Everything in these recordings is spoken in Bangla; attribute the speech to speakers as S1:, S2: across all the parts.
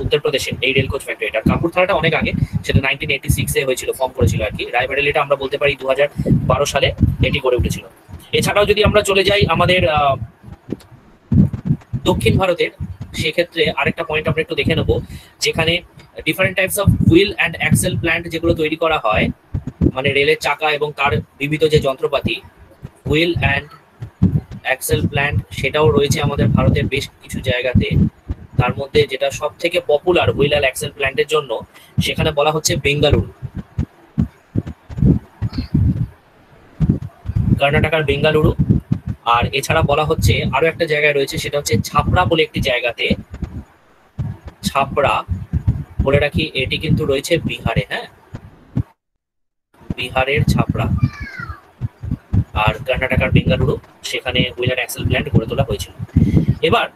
S1: উত্তরপ্রদেশে এই রেল কোচ ফ্যাক্টরিটা। কাপুরথালাটা অনেক আগে, সেটা 1986-এ হয়েছিল, ফর্ম করেছিল আর কি। রায়বারেলিটা আমরা বলতে পারি 2012 সালে এটি গড়ে উঠেছিল। এছাড়াও যদি আমরা চলে যাই আমাদের দক্ষিণ ভারতের, সেক্ষেত্রে আরেকটা পয়েন্ট আমরা একটু দেখে নেবো, যেখানে different types of wheel and axle plant যেগুলো তৈরি করা হয়, মানে রেলের চাকা এবং তার বিবিধ যে যন্ত্রপাতি, হুইল অ্যান্ড অ্যাক্সেল প্ল্যান্ট, সেটাও রয়েছে আমাদের ভারতের বেশ কিছু জায়গাতে। তার মধ্যে যেটা সব থেকে পপুলার হুইল অ্যান্ড অ্যাক্সেল প্ল্যান্টের জন্য, সেখানে বলা হচ্ছে বেঙ্গালুরু, কর্ণাটকার বেঙ্গালুরু। আর এছাড়া বলা হচ্ছে আরো একটা জায়গায় রয়েছে, সেটা হচ্ছে ছাপড়া বলে একটি জায়গাতে। ছাপড়া বলে রাখি, এটি কিন্তু রয়েছে বিহারে, হ্যাঁ, বিহারের ছাপড়া। আর কর্ণাটকার বেঙ্গালুরু, সেখানে হুইল অ্যান্ড অ্যাক্সেল প্ল্যান্ট গড়ে তোলা হয়েছিল। এবার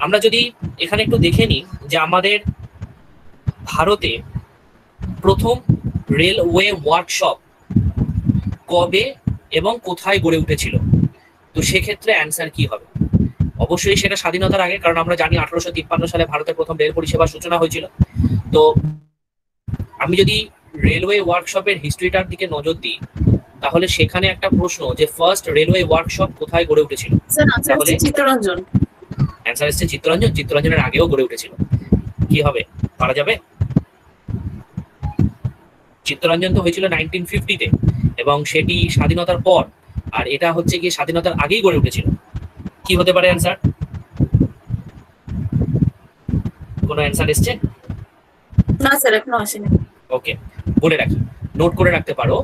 S1: আমরা যদি এখানে একটু দেখে নিই যে আমাদের ভারতে প্রথম রেলওয়ে ওয়ার্কশপ কবে এবং কোথায় গড়ে উঠেছিল, তো সেক্ষেত্রে অ্যান্সার কি হবে? অবশ্যই সেটা স্বাধীনতার আগে, কারণ আমরা জানি 1853 সালে ভারতের প্রথম রেল পরিষেবার সূচনা হয়েছিল। তো আমি যদি রেলওয়ে ওয়ার্কশপের হিস্ট্রিটার দিকে নজর দিই, তাহলে সেখানে একটা প্রশ্ন যে ফার্স্ট রেলওয়ে ওয়ার্কশপ কোথায় গড়ে উঠেছিল, তাহলে
S2: চিত্তরঞ্জন।
S1: অ্যান্সার এসছে চিত্তরঞ্জন। চিত্তরঞ্জনের আগেও গড়ে উঠেছিল, কি হবে, পারা যাবে? চিত্তরঞ্জন তো হয়েছিল 1950-তে, এবং সেটি স্বাধীনতার পর, আর এটা হচ্ছে কি স্বাধীনতার আগেই গড়ে উঠেছিল। কি হতে পারে অ্যান্সার? কোনো অ্যান্সার এসছে?
S2: না স্যার, এখনো আসেনি।
S1: ওকে, বলে রাখি, নোট করে রাখতে পারো,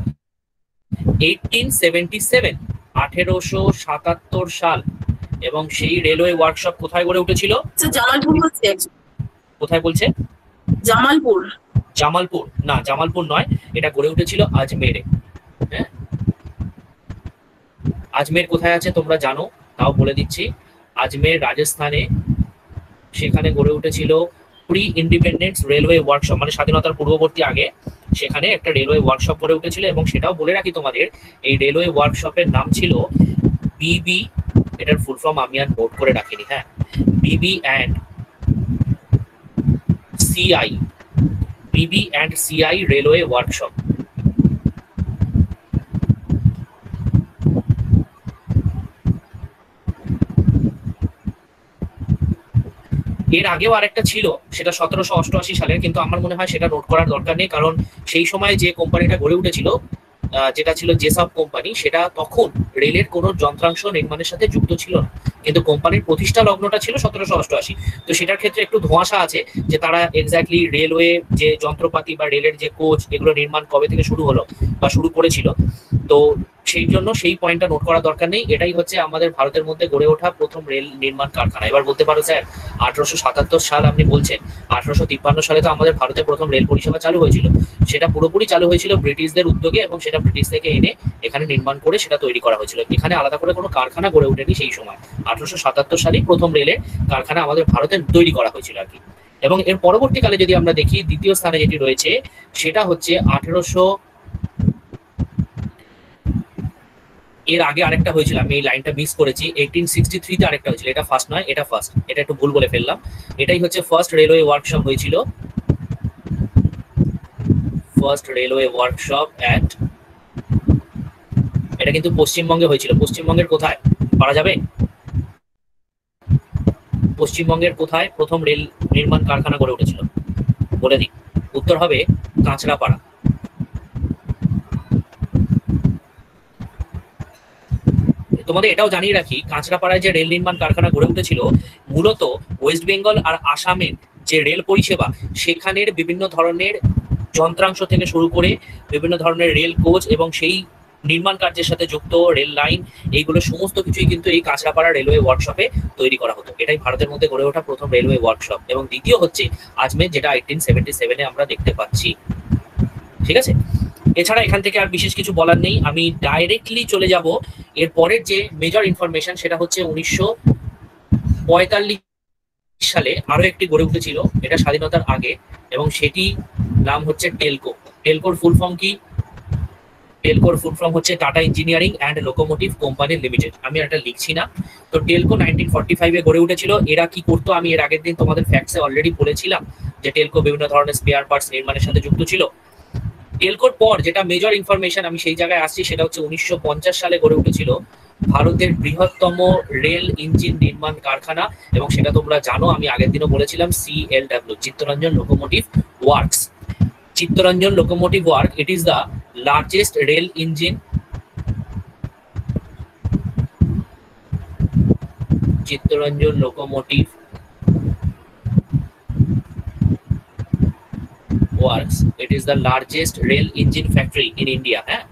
S1: 1877, 1877 সাল। এবং সেই রেলওয়ে ওয়ার্কশপ কোথায় গড়ে উঠেছিল?
S2: জামালপুর হচ্ছে।
S1: কোথায় বলছে?
S2: জামালপুর।
S1: জামালপুর না, জামালপুর নয়, এটা গড়ে উঠেছিল আজমেরে। হ্যাঁ, আজমের কোথায় আছে তোমরা জানো, তাও বলে দিচ্ছি। আজমের রাজস্থানে, সেখানে গড়ে উঠেছিল প্রি ইন্ডিপেন্ডেন্স রেলওয়ে ওয়ার্কশপ, মানে স্বাধীনতার পূর্ববর্তী আগে সেখানে একটা রেলওয়ে ওয়ার্কশপ গড়ে উঠেছিল। এবং সেটাও বলে রাখি তোমাদের, এই রেলওয়ে ওয়ার্কশপের নাম ছিল বিবি, এটার ফুল ফর্ম আমি আর নোট করে রাখিনি, হ্যাঁ, বিবি and CI, Bibi and CI railway workshop. এর আগেও আরেকটা ছিল, সেটা 1788 সালের, কিন্তু আমার মনে হয় সেটা নোট করার দরকার নেই, কারণ সেই সময় যে কোম্পানিটা গড়ে উঠেছিল, যেটা ছিল জেসব কোম্পানি, সেটা তখন রেলের কোনো যন্ত্রাংশ নির্মাণের সাথে যুক্ত ছিল না, কিন্তু কোম্পানির প্রতিষ্ঠা লগ্নটা ছিল 1788। তো সেটার ক্ষেত্রে একটু ধোঁয়াশা আছে যে তারা এক্স্যাক্টলি রেলওয়ে যে যন্ত্রপাতি বা রেলের যে কোচ, এগুলো নির্মাণ কবে থেকে শুরু হলো বা শুরু করেছিল। তো সেই জন্য সেই পয়েন্টটা নোট করা দরকার নেই। এটাই হচ্ছে আমাদের ভারতের মধ্যে গড়ে ওঠা প্রথম রেল নির্মাণ কারখানা। এবার বলতে পারো স্যার 1877 সাল আপনি বলছেন, 1853 সালে তো আমাদের ভারতে প্রথম রেল পরিষেবা চালু হয়েছিল। সেটা পুরোপুরি চালু হয়েছিল ব্রিটিশদের উদ্যোগে, এবং সেটা ব্রিটিশ থেকে এনে এখানে নির্মাণ করে সেটা তৈরি করা হয়েছিল। এখানে আলাদা করে কোনো কারখানা গড়ে ওঠেনি সেই সময়। 1877 সালেই প্রথম রেলের কারখানা আমাদের ভারতে তৈরি করা হয়েছিল আর কি। এবং এর পরবর্তীকালে যদি আমরা দেখি, দ্বিতীয় স্থানে যেটি রয়েছে সেটা হচ্ছে 1800, এর আগে আরেকটা হয়েছিল, আমি এই লাইনটা মিস করেছি, 1863-তে আরেকটা হয়েছিল, এটা ফার্স্ট নয়, এটা ফার্স্ট, এটা একটু ভুল বলে ফেললাম। এটাই হচ্ছে ফার্স্ট রেলওয়ে ওয়ার্কশপ হয়েছিল, ফার্স্ট রেলওয়ে ওয়ার্কশপ অ্যাট, এটা কিন্তু পশ্চিমবঙ্গে হয়েছিল। পশ্চিমবঙ্গের কোথায় পারা যাবে? পশ্চিমবঙ্গের কোথায় প্রথম রেল নির্মাণ কারখানা গড়ে উঠেছিল বলে দিই, উত্তর হবে কাঁচরাপাড়া। তোমাদের এটাও জানিয়ে রাখি, কাঁচরাপাড়ায় যে রেল নির্মাণ কারখানা গড়ে উঠেছিল, মূলত ওয়েস্ট বেঙ্গল আর আসামের যে রেল পরিষেবা, সেখানের বিভিন্ন ধরনের যন্ত্রাংশ থেকে শুরু করে বিভিন্ন ধরনের রেল কোচ এবং সেই নির্মাণ কার্যের সাথে যুক্ত রেল লাইন, এইগুলো সমস্ত কিছুই কিন্তু এই কাঁচরাপাড়া রেলওয়ে ওয়ার্কশপে তৈরি করা হতো। এটাই ভারতের মধ্যে গড়ে ওঠা প্রথম রেলওয়ে ওয়ার্কশপ। এবং দ্বিতীয় হচ্ছে আজমের, যেটা 1877-এ আমরা দেখতে পাচ্ছি। ঠিক আছে, এছাড়া এখান থেকে আর বিশেষ কিছু বলার নেই। আমি ডাইরেক্টলি চলে যাব এর পরের যে মেজর ইনফরমেশন, সেটা হচ্ছে 1945 সালে আরো একটি গড়ে উঠেছিল, এটা স্বাধীনতার আগে, এবং সেটি নাম হচ্ছে টেলকো। টেলকোর ফুল ফর্ম কি? টেলকোর ফুল ফর্ম হচ্ছে tata engineering and locomotive company limited. আমি এটা লিখছি না। তো টেলকো 1945-এ গড়ে উঠেছিল। এরা কি করতো আমি এর আগের দিন তোমাদের ফ্যাক্টসে অলরেডি বলেছিলাম, যে টেলকো বিভিন্ন ধরনের স্পেয়ার পার্টস নির্মাণের সাথে যুক্ত ছিল। টেলকোর পর যেটা মেজর ইনফরমেশন আমি সেই জায়গায় আসছি, সেটা হচ্ছে 1950 সালে গড়ে উঠেছিল ভারতের বৃহত্তম রেল ইঞ্জিন নির্মাণ কারখানা, এবং সেটা তোমরা জানো, আমি আগের দিনও বলেছিলাম, CLW, Chittaranjan locomotive works. Chittaranjan locomotive work, it is the largest rail engine Chittaranjan locomotive works, it is the largest rail engine factory in India. হ্যাঁ,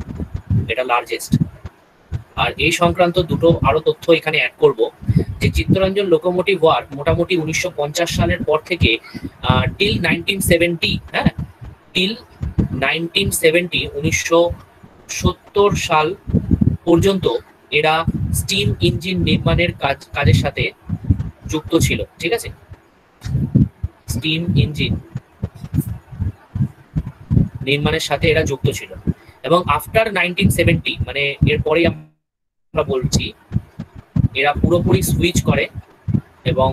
S1: এটা লার্জেস্ট। আর এই সংক্রান্ত দুটো আরো তথ্য এখানে অ্যাড করব, যে চিত্তরঞ্জন লোকোমোটিভ ওয়ার্ক মোটামুটি 1950 সালের পর থেকে টিল 1970, হ্যাঁ, টিল 1970, 1970 সাল পর্যন্ত এরা স্টিম ইঞ্জিন নির্মাণের কাজের সাথে যুক্ত ছিল। ঠিক আছে, স্টিম ইঞ্জিন নির্মাণের সাথে এরা যুক্ত ছিল, এবং আফটার 1970, মানে এরপরে আমরা বলছি, এরা পুরোপুরি সুইচ করে এবং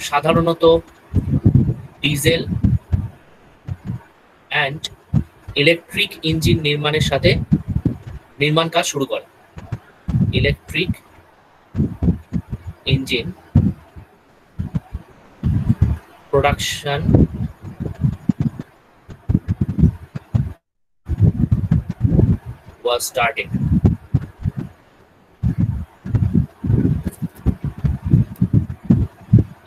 S1: সাধারণত ডিজেল অ্যান্ড ইলেকট্রিক ইঞ্জিন নির্মাণের সাথে নির্মাণ কাজ শুরু করে। Electric engine production was started.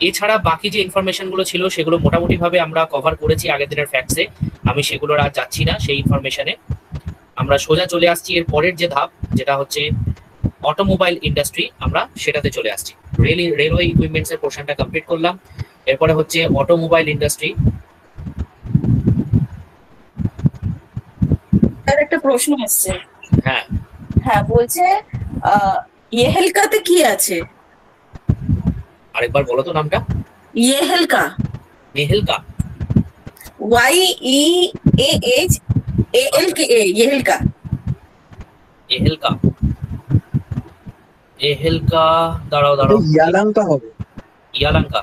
S1: এছাড়া বাকি যে ইনফরমেশন গুলো ছিল সেগুলো মোটামুটি ভাবে আমরা কভার করেছি আগের দিনের ফ্যাক্টসে, আমি সেগুলোর আর যাচ্ছি না সেই ইনফরমেশনে। আমরা সোজা চলে আসছি এর পরের যে ধাপ, যেটা হচ্ছে অটোমোবাইল ইন্ডাস্ট্রি, আমরা সেটাতে চলে আসছি। রেলওয়ে ইকুইপমেন্টস এর পোর্শনটা কমপ্লিট করলাম, এরপরে হচ্ছে অটোমোবাইল ইন্ডাস্ট্রি।
S2: তার একটা প্রশ্ন আসছে।
S1: হ্যাঁ
S2: হ্যাঁ, বলছে ইয়েহেলকাতে কি আছে?
S1: আরেকবার বলো তো নামটা।
S2: ইয়েহেলকা,
S1: নেহেলকা,
S2: YEAHALKA, ইয়েহেলকা।
S1: এহেলকা, এহেলকা, দাঁড়াও দাঁড়াও,
S3: ইয়ালাঙ্কা হবে।
S1: ইয়ালাঙ্কা,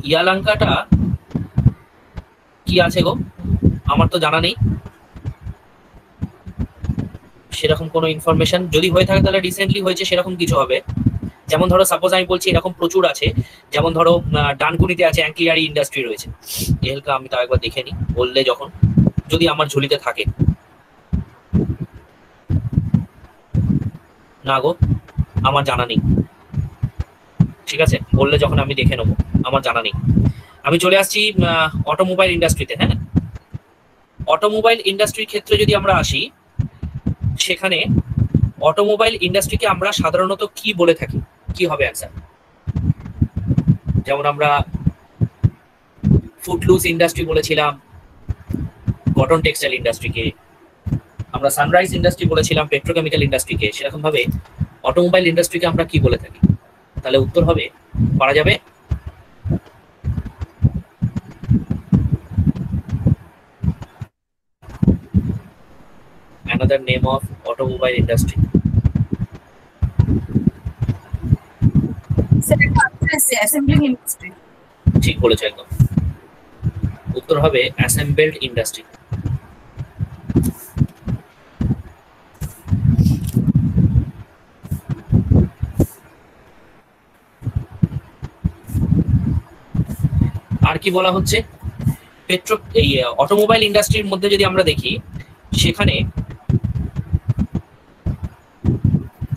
S1: ইয়ালাঙ্কাটা কি আছে গো, আমার তো জানা নেই সেরকম কোনো ইনফরমেশন। যদি হয়ে থাকে তাহলে রিসেন্টলি হয়েছে সেরকম কিছু হবে। যেমন ধরো সাপোজ আমি বলছি এরকম প্রচুর আছে, যেমন ধরো ডানকুনিতে আছে অ্যাঙ্কিয়ারি ইন্ডাস্ট্রি রয়েছে। এহেলকা আমি তাও একবার দেখে নিই, বললে যখন, যদি আমার ঝুলিতে থাকে। না গো, আমার জানা নেই। ঠিক আছে, বললে যখন আমি দেখে নেবো, আমার জানা নেই। আমি চলে আসছি অটোমোবাইল ইন্ডাস্ট্রিতে। হ্যাঁ, অটোমোবাইল ইন্ডাস্ট্রির ক্ষেত্রে যদি আমরা আসি, সেখানে অটোমোবাইল ইন্ডাস্ট্রিকে আমরা সাধারণত কি বলে থাকি, কি হবে অ্যান্সার? যেমন আমরা ফুটলুস ইন্ডাস্ট্রি বলেছিলাম কটন টেক্সটাইল ইন্ডাস্ট্রিকে, আমরা সানরাইজ ইন্ডাস্ট্রি বলেছিলাম পেট্রোকেমিক্যাল ইন্ডাস্ট্রিকে, সেরকম ভাবে অটোমোবাইল ইন্ডাস্ট্রিকে আমরা কি বলে থাকি? তাহলে উত্তর হবে, পারা যাবে, another name of automobile industry.
S2: Assembling industry.
S1: ঠিক বলেছো একদম, উত্তর হবে অ্যাসেম্বলড ইন্ডাস্ট্রি। আর কি বলা হচ্ছে, এই অটোমোবাইল ইন্ডাস্ট্রির মধ্যে যদি আমরা দেখি, সেখানে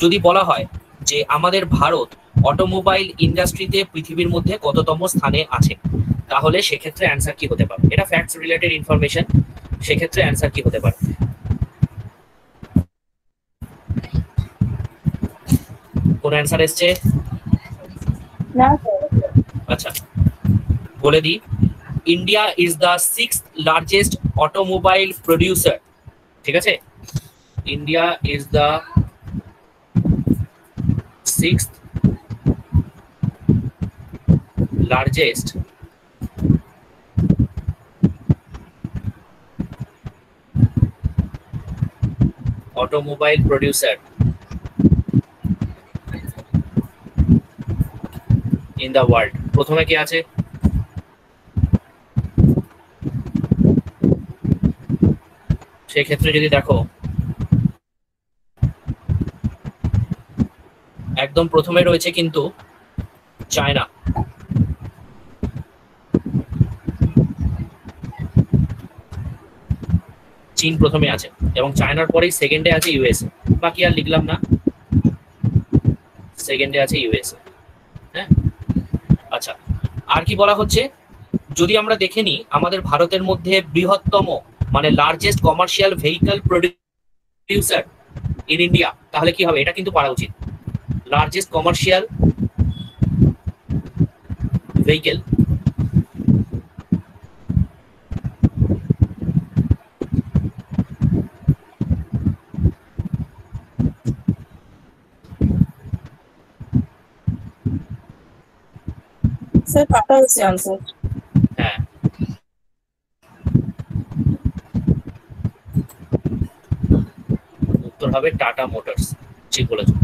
S1: যদি বলা হয় যে আমাদের ভারত অটোমোবাইল ইন্ডাস্ট্রিতে পৃথিবীর মধ্যে কততম স্থানে আছে, তাহলে সেক্ষেত্রে অ্যান্সার কি হতে পারে? এটা ফ্যাক্টস রিলেটেড ইনফরমেশন, সেক্ষেত্রে অ্যান্সার কি হতে পারে? কোন অ্যান্সার এসছে?
S2: না,
S1: আচ্ছা, বলে দিই, India is the 6th largest automobile producer. ঠিক আছে, India is the 6th largest automobile producer in the world. প্রথমে কি আছে? সেক্ষেত্রে যদি দেখো একদম প্রথমে রয়েছে কিন্তু চায়না। চীন প্রথমে আছে এবং চায়নার পরেই সেকেন্ডে আছে ইউএসএ। বাকি আর লিখলাম না, সেকেন্ডে আছে ইউএসএ। হ্যাঁ, আচ্ছা, আর কি বলা হচ্ছে, যদি আমরা দেখে নিই আমাদের ভারতের মধ্যে বৃহত্তম মানে largest commercial vehicle producer in India, তাহলে কি হবে? এটা কিন্তু পারা উচিত। Largest commercial vehicle
S2: sir tata হচ্ছে আনসার।
S1: হ্যাঁ, উত্তর হবে টাটা মোটরস। ঠিক বলেছো।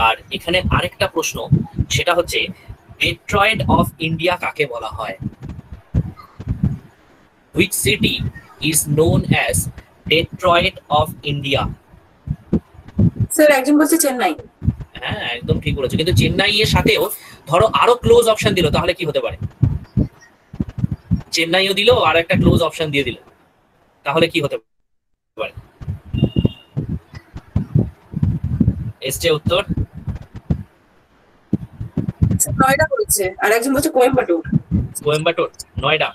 S1: আর এখানে আরেকটা প্রশ্ন, সেটা হচ্ছে ডেট্রয়েট অফ ইন্ডিয়া কাকে বলা হয়? Which city is known as Detroit of India?
S2: Sir একজন বলছে চেন্নাই।
S1: হ্যাঁ, একদম ঠিক বলেছো, কিন্তু চেন্নাই এর সাথেও ধরো আরো ক্লোজ অপশন দিল, তাহলে কি হতে পারে? চেন্নাইও দিল আর একটা ক্লোজ অপশন দিয়ে দিল, তাহলে কি হতে পারে? এসছে উত্তর
S2: নয়ডা বলছে আর একজন বলছে কোয়েম্বাটুর।
S1: কোয়েম্বাটোর, নয়ডা,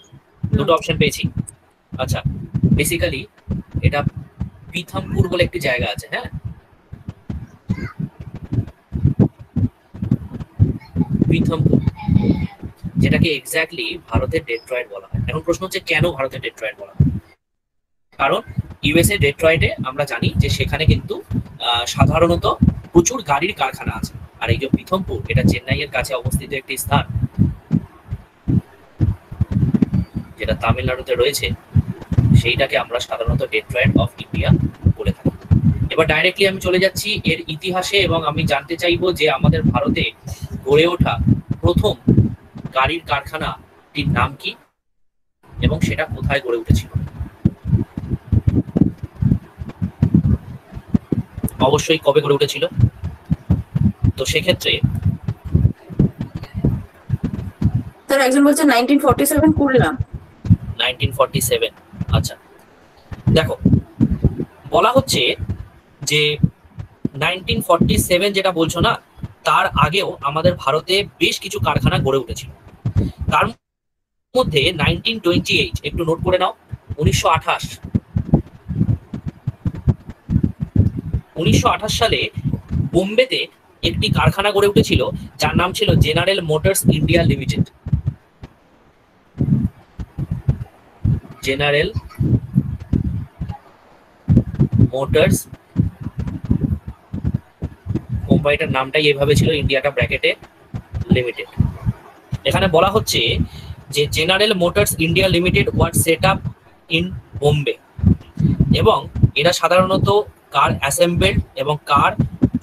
S1: দুটো অপশন পেয়েছি। আচ্ছা, বেসিক্যালি এটা পিথামপুর বলে একটি জায়গা আছে। হ্যাঁ, পিথামপুর, যেটাকে এক্স্যাক্টলি ভারতের ডেট্রয়েট বলা হয়। এখন প্রশ্ন হচ্ছে কেন ভারতের ডেট্রয়েট বলা হয়? কারণ ইউএসএ ডেট্রয়েটে আমরা জানি যে সেখানে কিন্তু সাধারণত প্রচুর গাড়ির কারখানা আছে। আর এই যে পিথমপুর, এটা চেন্নাইয়ের কাছে অবস্থিত একটি স্থান, যেটা তামিলনাড়ুতে রয়েছে, সেইটাকে আমরা সাধারণত ডেট্রয়েট অফ ইন্ডিয়া বলে থাকি। এবার ডাইরেক্টলি আমি চলে যাচ্ছি এর ইতিহাসে এবং আমি জানতে চাইবো যে আমাদের ভারতে গড়ে ওঠা প্রথম গাড়ির কারখানাটির নাম কি এবং সেটা কোথায় গড়ে উঠেছিল। অবশ্যই কবে গড়ে উঠেছিল? তো সেক্ষেত্রে
S2: স্যার একজন বলছে 1947 কুড়লাম।
S1: 1947। আচ্ছা, দেখো বলা হচ্ছে যে 1947 যেটা বলছো না, তার আগেও আমাদের ভারতে বেশ কিছু কারখানা গড়ে উঠেছিল। তার মধ্যে 1928, একটু নোট করে নাও, 1928 সালে বোম্বেতে একটি কারখানা গড়ে উঠেছিল যার নাম ছিল General Motors India Limited. General Motors, কোম্পানিটার নামটাই এইভাবে ছিল, ইন্ডিয়াটা ব্র্যাকেটে, লিমিটেড। এখানে বলা হচ্ছে যে general Motors India limited was set up in Bombay এবং এরা সাধারণত কার অ্যাসেম্বল এবং কার,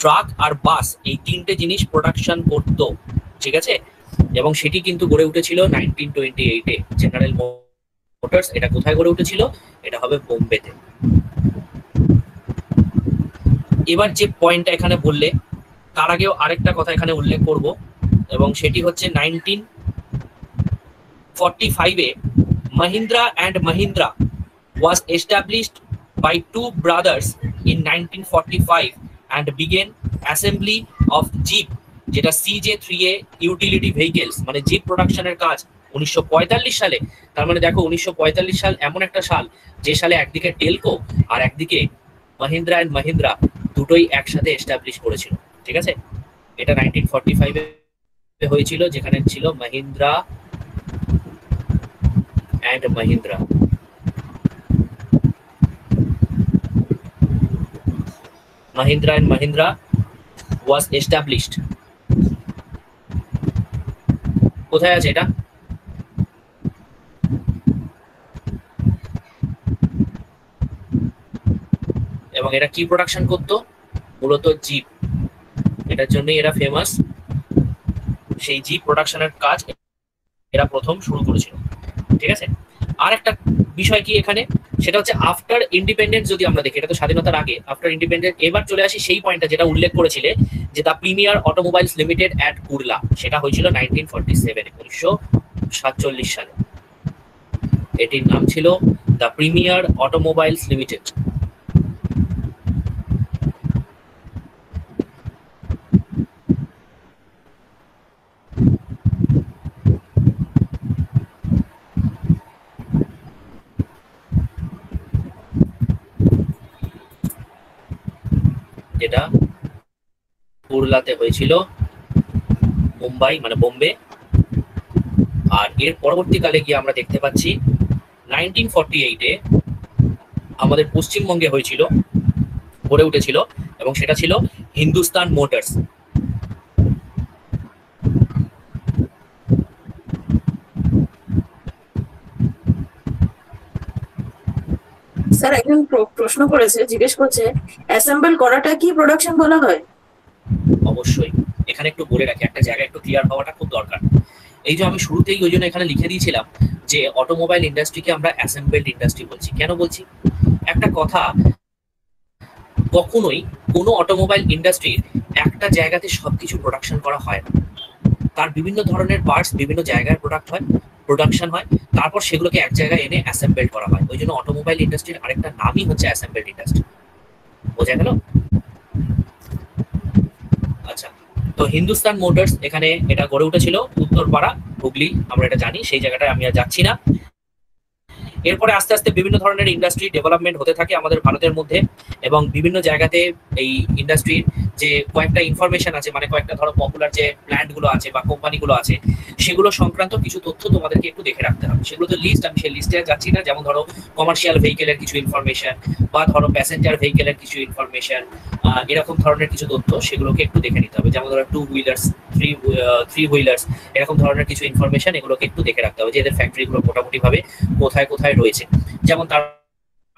S1: ট্রাক আর বাস, এই তিনটে জিনিস প্রোডাকশন করত। ঠিক আছে, এবং সেটি কিন্তু গড়ে উঠেছিল 1928-এ। জেনারেল মোটরস, এটা কোথায় গড়ে উঠেছিল? এটা হবে বোম্বেতে। এবার যে পয়েন্টটা এখানে বললে, তার আগেও আরেকটা কথা এখানে উল্লেখ করব, এবং সেটি হচ্ছে 1945-এ Mahindra and Mahindra was established by two brothers in 1945 and began assembly of Jeep, যেটা CJ3A ইউটিলিটি ভেহিকলস, মানে জিপ প্রোডাকশনের কাজ 1945 সালে। তার মানে দেখো 1945 সাল এমন একটা সাল যে সালে একদিকে টেলকো আর একদিকে মাহিন্দ্রা অ্যান্ড মাহিন্দ্রা দুটোই একসাথে এস্টাবলিশ করেছিল। ঠিক আছে, এটা 1945-এ হয়েছিল, যেখানে ছিল Mahindra and Mahindra. Mahindra and Mahindra was established. কোথায় আছে এটা? এবং এরা কি প্রোডাকশন করতো? মূলত জিপ, এটার জন্যই এরা ফেমাস। সেই জিপ প্রোডাকশনের কাজ এরা প্রথম শুরু করেছিল, ঠিক আছে। আর একটা বিষয় কি এখানে, সেটা হচ্ছে আফটার ইন্ডিপেন্ডেন্স যদি আমরা দেখি, এটা তো স্বাধীনতার আগে, আফটার ইন্ডিপেন্ডেন্স। এবার চলে আসি সেই পয়েন্টটা যেটা উল্লেখ করেছিলে, যে the Premier Automobiles Limited at Kurla, সেটা হয়েছিল 1947, 1947 সালে। এটির নাম ছিল দ্য প্রিমিয়ার অটোমোবাইলস লিমিটেড। যেটা কুরলাতে হয়েছিল, মুম্বাই মানে বোম্বে। আর এর পরবর্তীকালে গিয়ে আমরা দেখতে পাচ্ছি 1948-এ আমাদের পশ্চিমবঙ্গে হয়েছিল, গড়ে উঠেছিল, এবং সেটা ছিল হিন্দুস্তান মোটরস।
S2: স্যার একজন প্রশ্ন করেছে, জিজ্ঞেস করছে অ্যাসেম্বল করাটা কি প্রোডাকশন বলা হয়?
S1: অবশ্যই এখানে একটু বলে রাখি, একটা জায়গা একটু ক্লিয়ার হওয়াটা খুব দরকার। এই যে আমি শুরুতেই ওই জন্য এখানে লিখে দিয়েছিলাম যে অটোমোবাইল ইন্ডাস্ট্রিকে আমরা অ্যাসেম্বলড ইন্ডাস্ট্রি বলছি। কেন বলছি? একটা কথা, কখনোই কোনো অটোমোবাইল ইন্ডাস্ট্রির একটা জায়গাতে সবকিছু প্রোডাকশন করা হয় না। তার বিভিন্ন ধরনের পার্টস বিভিন্ন জায়গায় প্রোডাকশন হয়, তারপর সেগুলোকে এক জায়গায় এনে অ্যাসেম্বল করা হয়। ওই জন্য অটোমোবাইল ইন্ডাস্ট্রির আরেকটা নামই হচ্ছে অ্যাসেম্বলড ইন্ডাস্ট্রি। বোঝা গেল? আচ্ছা, তো হিন্দুস্তান মোটরস এখানে এটা গড়ে উঠেছিল উত্তরপাড়া, হুগলি, আমরা এটা জানি, সেই জায়গাটায় আমি আর যাচ্ছি না। এরপরে আস্তে আস্তে বিভিন্ন ধরনের ইন্ডাস্ট্রি ডেভেলপমেন্ট হতে থাকে আমাদের ভারতের মধ্যে, এবং বিভিন্ন জায়গাতে এই ইন্ডাস্ট্রির যে কয়েকটা ইনফরমেশন আছে, মানে কয়েকটা ধরো পপুলার যে প্ল্যান্টগুলো আছে বা কোম্পানিগুলো আছে, সেগুলো সংক্রান্ত কিছু তথ্য তোমাদেরকে একটু দেখে রাখতে হবে। সেগুলো তো লিস্ট, আমি সেই লিস্টে যাচ্ছি না। যেমন ধরো কমার্শিয়াল ভেহিকেলের কিছু ইনফরমেশন, বা ধরো প্যাসেঞ্জার ভেহিকেলের কিছু ইনফরমেশন, এরকম ধরনের কিছু তথ্য, সেগুলোকে একটু দেখে নিতে হবে। যেমন ধরো টু হুইলার্স, থ্রি হুইলার্স, এরকম ধরনের কিছু ইনফরমেশন, এগুলোকে একটু দেখে রাখতে হবে যে এদের ফ্যাক্টরিগুলো মোটামুটি ভাবে কোথায় কোথায় রয়েছে। যেমন তার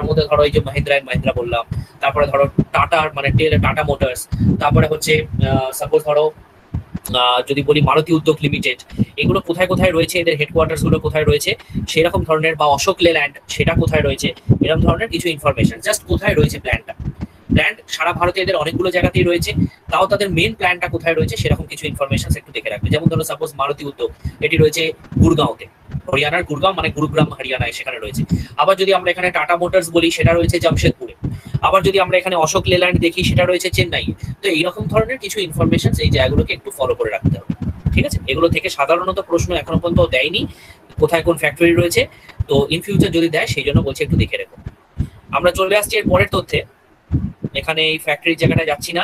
S1: মধ্যে ধরো এই যে মাহিন্দ্রা এন্ড মাহিন্দ্রা বললাম, তারপরে ধরো টাটার মানে টাটা মোটরস, তারপরে হচ্ছে সাপোজ ধরো যদি বলি মারুতি উদ্যোগ লিমিটেড, এগুলো কোথায় কোথায় রয়েছে, এদের হেডকোয়ার্টার্স গুলো কোথায় রয়েছে সেরকম ধরনের, বা অশোক লেল্যান্ড সেটা কোথায় রয়েছে, এরকম ধরনের কিছু ইনফরমেশন। জাস্ট কোথায় রয়েছে প্ল্যান্টটা, প্ল্যান্ট সারা ভারতে এদের অনেকগুলো জায়গাতেই রয়েছে, তাও তাদের মেন প্ল্যান্টটা কোথায় রয়েছে সেরকম কিছু ইনফরমেশন একটু দেখে রাখবে। যেমন ধরো সাপোজ মারুতি উদ্যোগ, এটি রয়েছে গুরগাঁওতে, হরিয়ানার গুরগাঁও মানে গুরুগ্রাম হরিয়ানায়, সেখানে রয়েছে। আবার যদি আমরা এখানে টাটা মোটরস বলি, সেটা রয়েছে জামশেদপুরে। আবার যদি আমরা এখানে অশোক লেল্যান্ড দেখি, সেটা রয়েছে চেন্নাই। তো এইরকম ধরনের কিছু ইনফরমেশন এই জায়গাগুলোকে একটু ফলো করে রাখতে হবে, ঠিক আছে। এগুলো থেকে সাধারণত প্রশ্ন এখনো পর্যন্ত দেয়নি কোথায় কোন ফ্যাক্টরি রয়েছে, তো ইন ফিউচার যদি দেয় সেই জন্য বলছি একটু দেখে রেখো। আমরা চলে আসছি এর পরের তথ্যে, এখানে এই ফ্যাক্টরির জায়গাটায় যাচ্ছি না।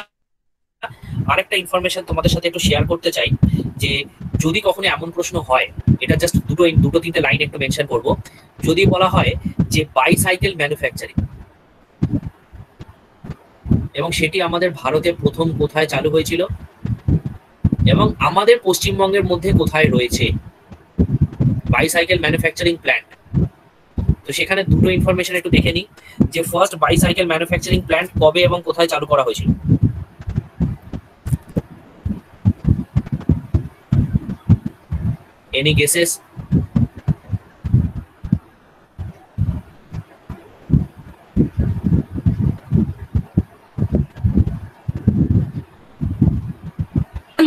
S1: আরেকটা ইনফরমেশন তোমাদের সাথে একটু শেয়ার করতে চাই, যে যদি কখনো এমন প্রশ্ন হয়, এটা জাস্ট দুটো তিনটে লাইন একটু মেনশন করব। যদি বলা হয় যে বাইসাইকেল ম্যানুফ্যাকচারিং, এবং সেটি আমাদের ভারতে প্রথম কোথায় চালু হয়েছিল, এবং আমাদের পশ্চিমবঙ্গের মধ্যে কোথায় রয়েছে বাইসাইকেল ম্যানুফ্যাকচারিং প্ল্যান্ট, তো সেখানে দুটো ইনফরমেশন একটু দেখে নিই, যে ফার্স্ট বাইসাইকেল ম্যানুফ্যাকচারিং প্ল্যান্ট কবে এবং কোথায় চালু করা হয়েছিল। Any guesses?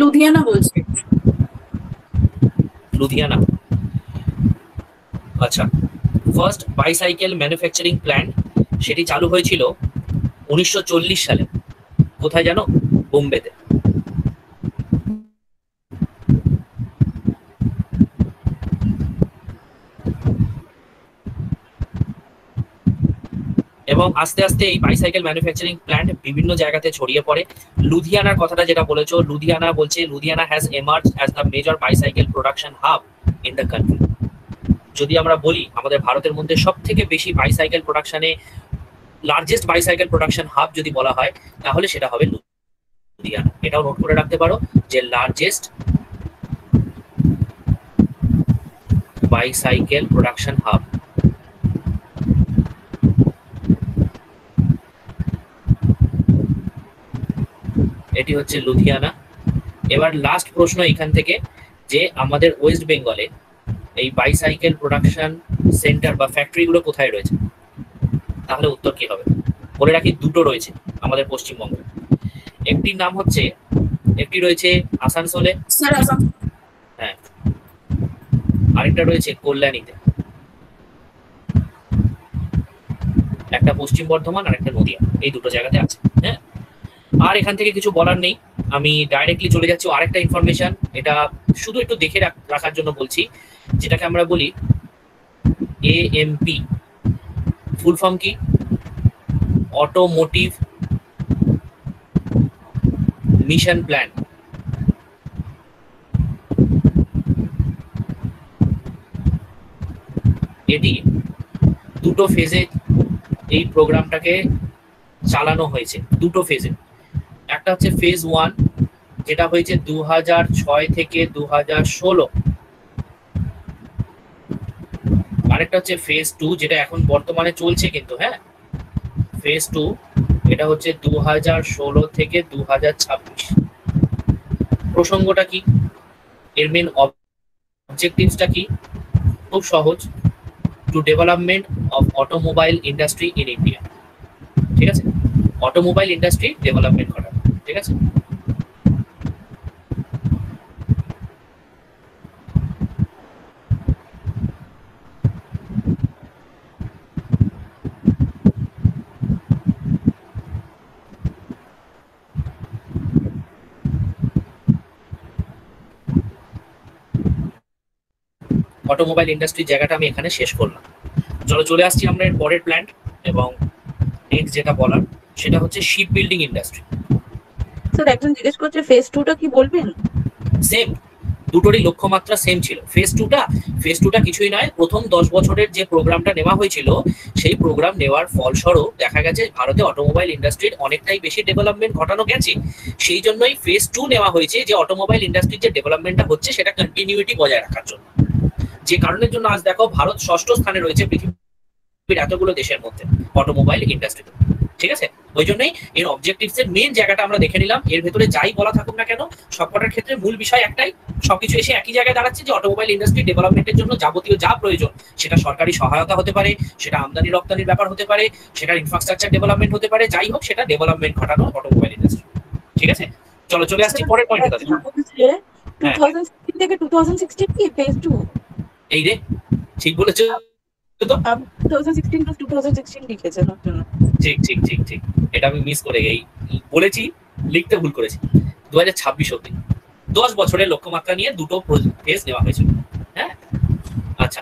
S2: লুধিয়ানা বলছে।
S1: লুধিয়ানা, আচ্ছা। ফার্স্ট বাইসাইকেল ম্যানুফ্যাকচারিং প্ল্যান্ট সেটি চালু হয়েছিল 1940 সালে। কোথায় জানো? বোম্বেতে। এবং আস্তে আস্তে এই বাইসাইকেল ম্যানুফ্যাকচারিং প্ল্যান্ট বিভিন্ন জায়গাতে ছড়িয়ে পড়ে। লুধিয়ানার কথাটা যেটা বলেছো, লুধিয়ানা বলছে Ludhiana has emerge as the major bicycle production hub in the country. যদি আমরা বলি আমাদের ভারতের মধ্যে সব থেকে বেশি বাইসাইকেল প্রোডাকশনে, লার্জেস্ট বাইসাইকেল প্রোডাকশন হাব যদি বলা হয়, তাহলে সেটা হবে লুধিয়ানা। এটাও নোট করে রাখতে পারো যে লার্জেস্ট বাইসাইকেল প্রোডাকশন হাব এটি হচ্ছে লুধিয়ানা। এবার লাস্ট প্রশ্ন এখান থেকে, যে আমাদের ওয়েস্ট বেঙ্গলে এই বাইসাইকেল প্রোডাকশন সেন্টার বা ফ্যাক্টরিগুলো কোথায় রয়েছে? তাহলে উত্তর কি হবে? বলে রাখি, দুটো রয়েছে আমাদের পশ্চিমবঙ্গে। একটির নাম হচ্ছে, একটি রয়েছে আসানসোলে,
S2: স্যার আসাম।
S1: হ্যাঁ, আরেকটা রয়েছে কল্যাণীতে, একটা পশ্চিম বর্ধমান আর একটা নদিয়া, এই দুটো জায়গাতে আছে। হ্যাঁ, আর এখান থেকে কিছু বলার নেই, আমি ডাইরেক্টলি চলে যাচ্ছি আরেকটা ইনফরমেশন। এটা শুধু একটু দেখে রাখার জন্য বলছি, যেটাকে আমরা বলি এএমপি। ফুল ফর্ম কি? Automotive mission plan. এটি দুটো ফেজে এই প্রোগ্রামটাকে চালানো হয়েছে, দুটো ফেজে। একটা হচ্ছে ফেজ 1, যেটা হয়েছে 2006 থেকে 2016। আরেকটা হচ্ছে ফেজ 2, যেটা এখন বর্তমানে চলছে কিন্তু। হ্যাঁ, ফেজ 2 এটা হচ্ছে 2016 থেকে 2026। প্রসঙ্গটা কি, এর মেন অবজেক্টিভসটা কি? খুব সহজ, to development of automobile industry in India. ঠিক আছে, অটোমোবাইল ইন্ডাস্ট্রি ডেভেলপমেন্ট করা। ঠিক আছে, অটোমোবাইল ইন্ডাস্ট্রির জায়গাটা আমি এখানে শেষ করলাম। চলে আসছি আমরা এর পরের প্ল্যান্ট, এবং নেক্সট যেটা বলার সেটা হচ্ছে শিপ বিল্ডিং ইন্ডাস্ট্রি।
S2: স্যার একজন জিজ্ঞেস করছে ফেজ 2টা কি বলবেন?
S1: সেম, দুটোরই লক্ষ্যমাত্রা সেম ছিল। ফেজ টুটা কিছুই নয়, প্রথম 10 বছরের যে প্রোগ্রামটা নেওয়া হয়েছিল, সেই প্রোগ্রাম নেওয়ার ফলস্বরূপ দেখা গেছে ভারতে অটোমোবাইল ইন্ডাস্ট্রির অনেকটাই বেশি ডেভেলপমেন্ট ঘটানো গেছে। সেই জন্যই ফেজ 2 নেওয়া হয়েছে, যে অটোমোবাইল ইন্ডাস্ট্রির যে ডেভেলপমেন্টটা হচ্ছে সেটা কন্টিনিউইটি বজায় রাখার জন্য। যে কারণের জন্য আজ দেখো ভারত 6ষ্ঠ স্থানে রয়েছে পৃথিবীর এতগুলো দেশের মধ্যে অটোমোবাইল ইন্ডাস্ট্রিতে। ঠিক আছে, ওই জন্যই এর অবজেক্টিভস এর মেন জায়গাটা আমরা দেখে নিলাম। এর ভেতরে যাই বলা থাকুক না কেন, সবকটার ক্ষেত্রে মূল বিষয় একটাই, সবকিছু এসে একই জায়গায় দাঁড়াচ্ছে, যে অটোমোবাইল ইন্ডাস্ট্রি ডেভেলপমেন্টের জন্য যাবতীয় যা প্রয়োজন, সেটা সরকারি সহায়তা হতে পারে, সেটা আমদানি রপ্তানির ব্যাপার হতে পারে, সেটা ইনফ্রাস্ট্রাকচার ডেভেলপমেন্ট হতে পারে, যাই হোক সেটা ডেভেলপমেন্ট ঘটানো অটোমোবাইল ইন্ডাস্ট্রি। ঠিক আছে, চলে আসছি পরের পয়েন্টটাতে।
S2: 2016 থেকে 2016 কি ফেজ 2?
S1: এই রে, ঠিক বলেছো তো।
S2: 2016 to 2016 লিখেছেন আপনারা।
S1: ঠিক ঠিক ঠিক ঠিক, এটা আমি মিস করে এই বলেছি, লিখতে ভুল করেছি। 2026 অব্দি 10 বছরের লক্ষ্যমাত্রা নিয়ে দুটো ফেজ নেওয়া হয়েছিল। হ্যাঁ, আচ্ছা,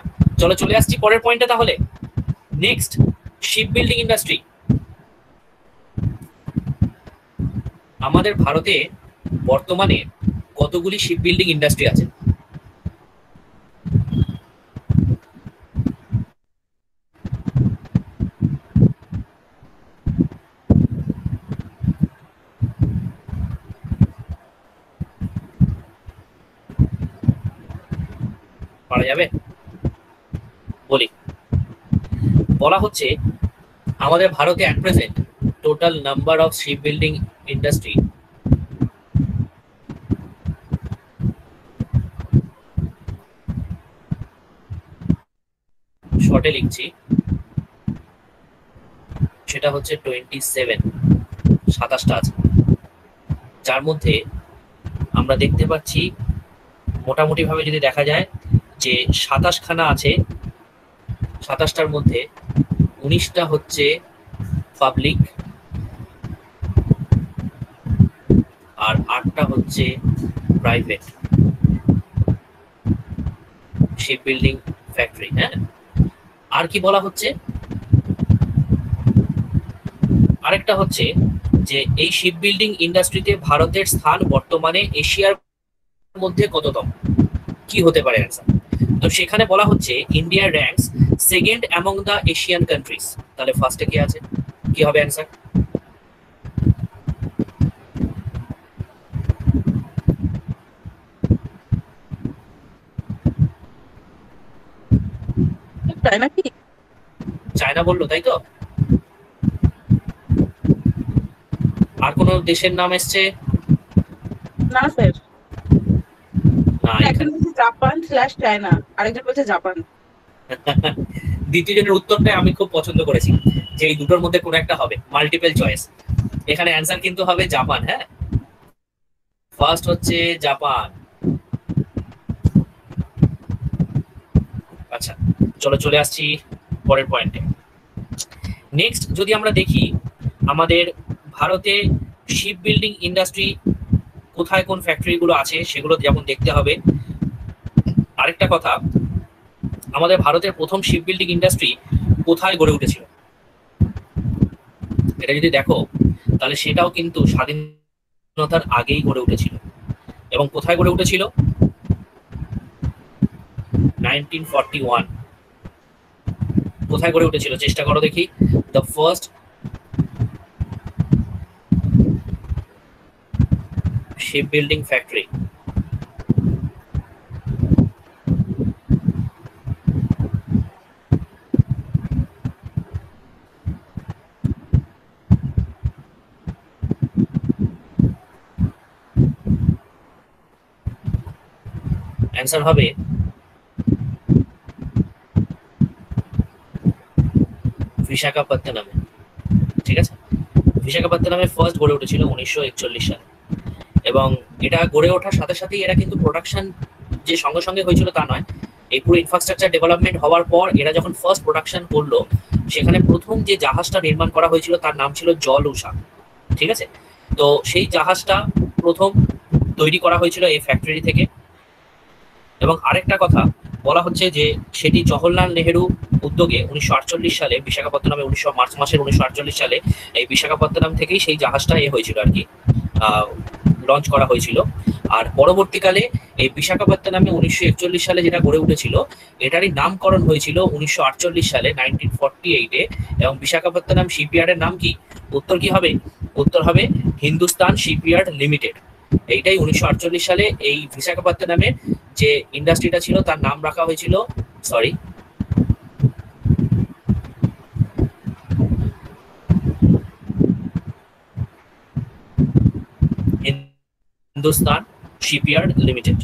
S1: চলে আসছি পরের পয়েন্টে তাহলে। Next, ship building industry. আমাদের ভারতে বর্তমানে কতগুলি শিপ বিল্ডিং ইন্ডাস্ট্রি আছে? পারা যাবে? বলি, বলা হচ্ছে আমাদের ভারতে at present total number of ship building industry শর্টে লিখছি, সেটা হচ্ছে 27টা আছে, যার মধ্যে আমরা দেখতে পাচ্ছি মোটামুটি ভাবে যদি দেখা যায় যে 27খানা আছে, 27টার মধ্যে 19টা হচ্ছে পাবলিক, আর 8টা হচ্ছে প্রাইভেট শিপ বিল্ডিং ফ্যাক্টরি। হ্যাঁ, আর কি বলা হচ্ছে, আরেকটা হচ্ছে যে এই শিপ বিল্ডিং ইন্ডাস্ট্রিতে ভারতের স্থান বর্তমানে এশিয়ার মধ্যে কততম? কি হতে পারে অ্যান্সার? তো সেখানে বলা হচ্ছে India ranks second among the Asian countries. তাহলে ফার্স্টে কি আছে, কি হবে অ্যান্সার?
S2: চায়না কি?
S1: চায়না বললো, তাই তো? আর কোন দেশের নাম এসছে?
S2: না স্যার,
S1: না,
S2: একজন
S1: এখানে
S2: বলছে জাপান স্ল্যাশ চায়না, আরেকজন বলছে জাপান।
S1: দ্বিতীয় জনের উত্তরটাই আমি খুব পছন্দ করেছি, যে এই দুটোর মধ্যে কোনো একটা হবে, মাল্টিপল চয়েস। এখানে অ্যান্সার কিন্তু হবে জাপান। হ্যাঁ, ফার্স্ট হচ্ছে জাপান। আচ্ছা, চলো চলে আসছি পরের পয়েন্টে। নেক্সট যদি আমরা দেখি আমাদের ভারতে শিপ বিল্ডিং ইন্ডাস্ট্রি কোথায় কোন ফ্যাক্টরি গুলো আছে সেগুলো যেমন দেখতে হবে। আরেকটা কথা, আমাদের ভারতের প্রথম শিপ বিল্ডিং ইন্ডাস্ট্রি কোথায় গড়ে উঠেছিল, এটা যদি দেখো তাহলে সেটাও কিন্তু স্বাধীনতার আগেই গড়ে উঠেছিল। এবং কোথায় গড়ে উঠেছিল? 1941। কোথায় গড়ে উঠেছিল চেষ্টা করো দেখি। The first ship building factory. Answer হবে বিশাখাপত্তনমে। ঠিক আছে, বিশাখাপত্তনমে ফার্স্ট গড়ে উঠেছিল 1941 সালে। এবং এটা গড়ে ওঠার সাথে সাথেই এরা কিন্তু প্রোডাকশন যে সঙ্গে সঙ্গে হয়েছিল তা নয়, এই পুরো ইনফ্রাস্ট্রাকচার ডেভেলপমেন্ট হওয়ার পর এরা যখন ফার্স্ট প্রোডাকশন করলো, সেখানে প্রথম যে জাহাজটা নির্মাণ করা হয়েছিল তার নাম ছিল জল উষা। ঠিক আছে, তো সেই জাহাজটা প্রথম তৈরি করা হয়েছিল এই ফ্যাক্টরি থেকে। এবং আরেকটা কথা বলা হচ্ছে যে সেটি জওহরলাল নেহেরু উদ্যোগে 1948 সালে বিশাখাপত্তনমে, মার্চ মাসের 1948 সালে এই বিশাখাপত্তনম থেকেই সেই জাহাজটা হয়েছিল আর কি, লঞ্চ করা হয়েছিল। আর পরবর্তীকালে এই বিশাখাপত্তনমে 1941 সালে যেটা গড়ে উঠেছিল, এটারই নামকরণ হয়েছিল 1948 সালে 1948-এ। এবং বিশাখাপত্তনম শিপইয়ার্ডের নাম কি? উত্তর কি হবে? উত্তর হবে হিন্দুস্তান শিপইয়ার্ড লিমিটেড। এইটাই 1948 সালে এই বিশাখাপত্তনমে যে ইন্ডাস্ট্রিটা ছিল তার নাম রাখা হয়েছিল, সরি, হিন্দুস্তান শিপইয়ার্ড লিমিটেড।